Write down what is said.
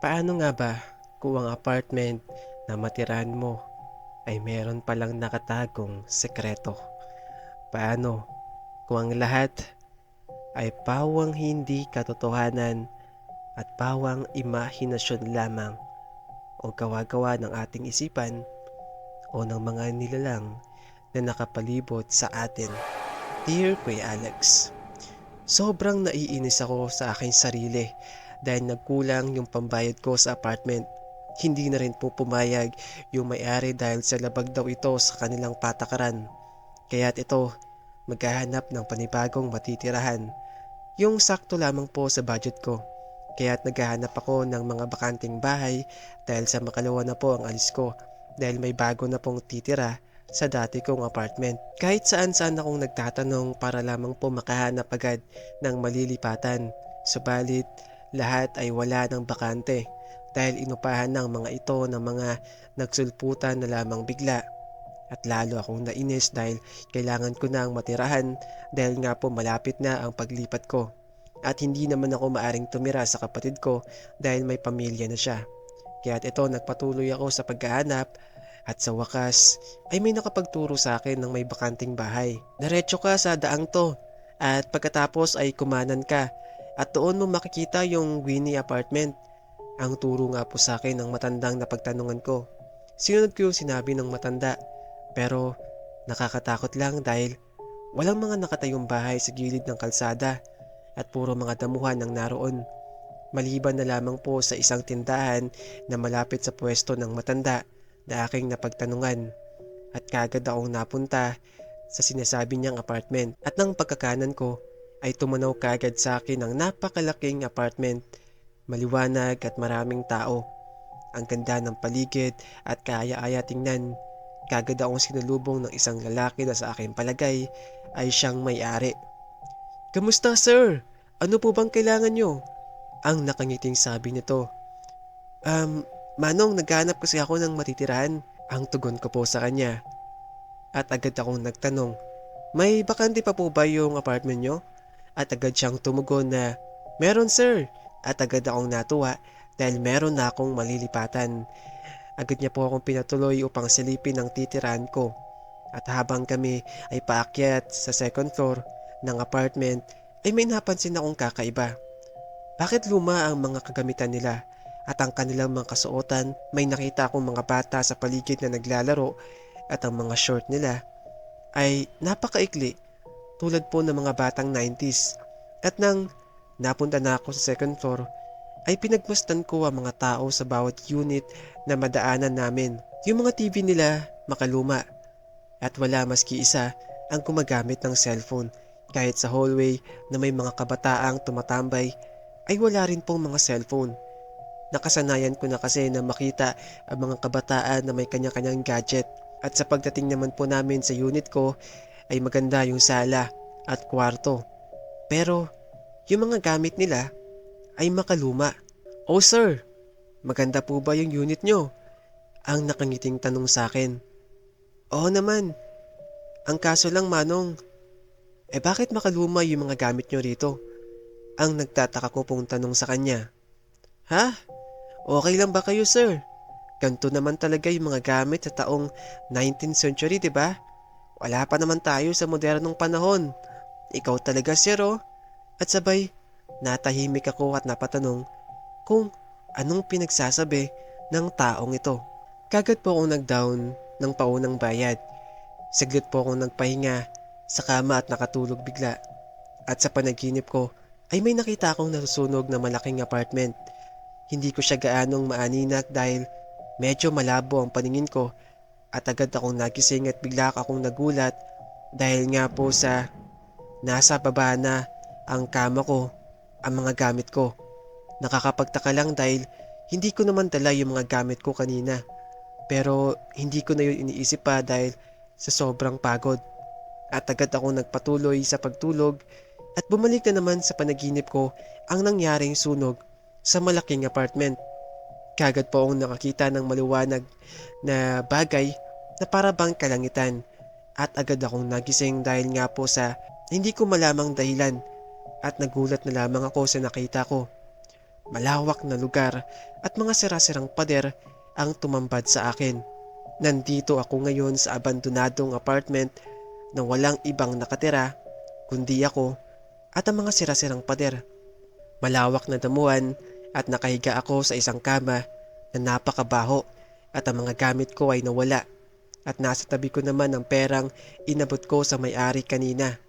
Paano nga ba kung ang apartment na matirahan mo ay meron palang nakatagong sekreto? Paano kung ang lahat ay pawang hindi katotohanan at pawang imahinasyon lamang o gawa-gawa ng ating isipan o ng mga nilalang na nakapalibot sa atin? Dear Kuya Alex, sobrang naiinis ako sa aking sarili dahil nagkulang yung pambayad ko sa apartment. Hindi na rin po pumayag yung may-ari dahil sa labag daw ito sa kanilang patakaran. Kaya't ito, maghahanap ng panibagong matitirahan. Yung sakto lamang po sa budget ko. Kaya't naghahanap ako ng mga bakanting bahay dahil sa makalawa na po ang alis ko dahil may bago na pong titira sa dati kong apartment. Kahit saan-saan akong nagtatanong para lamang po makahanap agad ng malilipatan. Subalit lahat ay wala ng bakante dahil inupahan ng mga ito ng mga nagsulputan na lamang bigla. At lalo akong nainis dahil kailangan ko na ang matirahan dahil nga po malapit na ang paglipat ko. At hindi naman ako maaring tumira sa kapatid ko dahil may pamilya na siya. Kaya't ito nagpatuloy ako sa paghahanap at sa wakas ay may nakapagturo sa akin ng may bakanting bahay. Diretso ka sa daang to at pagkatapos ay kumanan ka at doon mo makikita yung Winnie apartment. Ang turo nga po sa akin ng matandang napagtanungan ko. Sinunod ko yung sinabi ng matanda pero nakakatakot lang dahil walang mga nakatayong bahay sa gilid ng kalsada at puro mga damuhan ang naroon. Maliban na lamang po sa isang tindahan na malapit sa pwesto ng matanda na aking napagtanungan at kagad akong napunta sa sinasabi niyang apartment at nang pagkakanan ko ay tumanaw kagad sa akin ang napakalaking apartment, maliwanag at maraming tao. Ang ganda ng paligid at kaaya-aya tingnan. Kagad akong sinalubong ng isang lalaki na sa aking palagay ay siyang may-ari. "Kamusta sir? Ano po bang kailangan nyo?" Ang nakangiting sabi nito. Manong, naghahanap kasi ako ng matitirahan. Ang tugon ko po sa kanya. At agad akong nagtanong, "May bakante pa po ba yung apartment nyo?" At agad siyang tumugon na, "Meron sir." At agad akong natuwa dahil meron na akong malilipatan. Agad niya po akong pinatuloy upang silipin ang titirahan ko. At habang kami ay paakyat sa second floor ng apartment ay may napansin akong kakaiba. Bakit luma ang mga kagamitan nila at ang kanilang mga kasuotan? May nakita akong mga bata sa paligid na naglalaro at ang mga short nila ay napakaikli tulad po ng mga batang 90s. At nang napunta na ako sa second floor ay pinagmasdan ko ang mga tao sa bawat unit na madaanan namin. Yung mga TV nila makaluma at wala maski isa ang gumagamit ng cellphone. Kahit sa hallway na may mga kabataang tumatambay ay wala rin pong mga cellphone. Nakasanayan ko na kasi na makita ang mga kabataan na may kanya-kanyang gadget. At sa pagdating naman po namin sa unit ko ay maganda yung sala at kwarto. Pero yung mga gamit nila ay makaluma. "Oh sir, maganda po ba yung unit nyo?" Ang nakangiting tanong sa akin. "Oo naman, ang kaso lang manong, bakit makaluma yung mga gamit nyo rito?" Ang nagtataka ko pong tanong sa kanya. "Ha? Okay lang ba kayo sir? Ganto naman talaga yung mga gamit sa taong 19th century, 'di ba? Wala pa naman tayo sa modernong panahon. Ikaw talaga sir oh." At sabay, natahimik ako at napatanong kung anong pinagsasabi ng taong ito. Kagad po akong nag-down ng paunang bayad. Saglit po akong nagpahinga sa kama at nakatulog bigla. At sa panaginip ko ay may nakita akong nasusunog na malaking apartment. Hindi ko siya gaanong maaninag dahil medyo malabo ang paningin ko at agad akong nagising at bigla akong nagulat dahil nga po sa nasa baba na ang kama ko, ang mga gamit ko. Nakakapagtaka lang dahil hindi ko naman dala yung mga gamit ko kanina. Pero hindi ko na yun iniisip pa dahil sa sobrang pagod. At agad akong nagpatuloy sa pagtulog at bumalik na naman sa panaginip ko ang nangyaring sunog sa malaking apartment. Kagad po akong nakakita ng maliwanag na bagay na para bang kalangitan at agad akong nagising dahil nga po sa hindi ko malamang dahilan at nagulat na lamang ako sa nakita ko. malawak na lugar at mga sira-sirang pader ang tumambad sa akin. Nandito ako ngayon sa abandonadong apartment na walang ibang nakatira kundi ako at ang mga sira-sirang pader. Malawak na damuhan at nakahiga ako sa isang kama na napakabaho at ang mga gamit ko ay nawala at nasa tabi ko naman ang perang inabot ko sa may-ari kanina.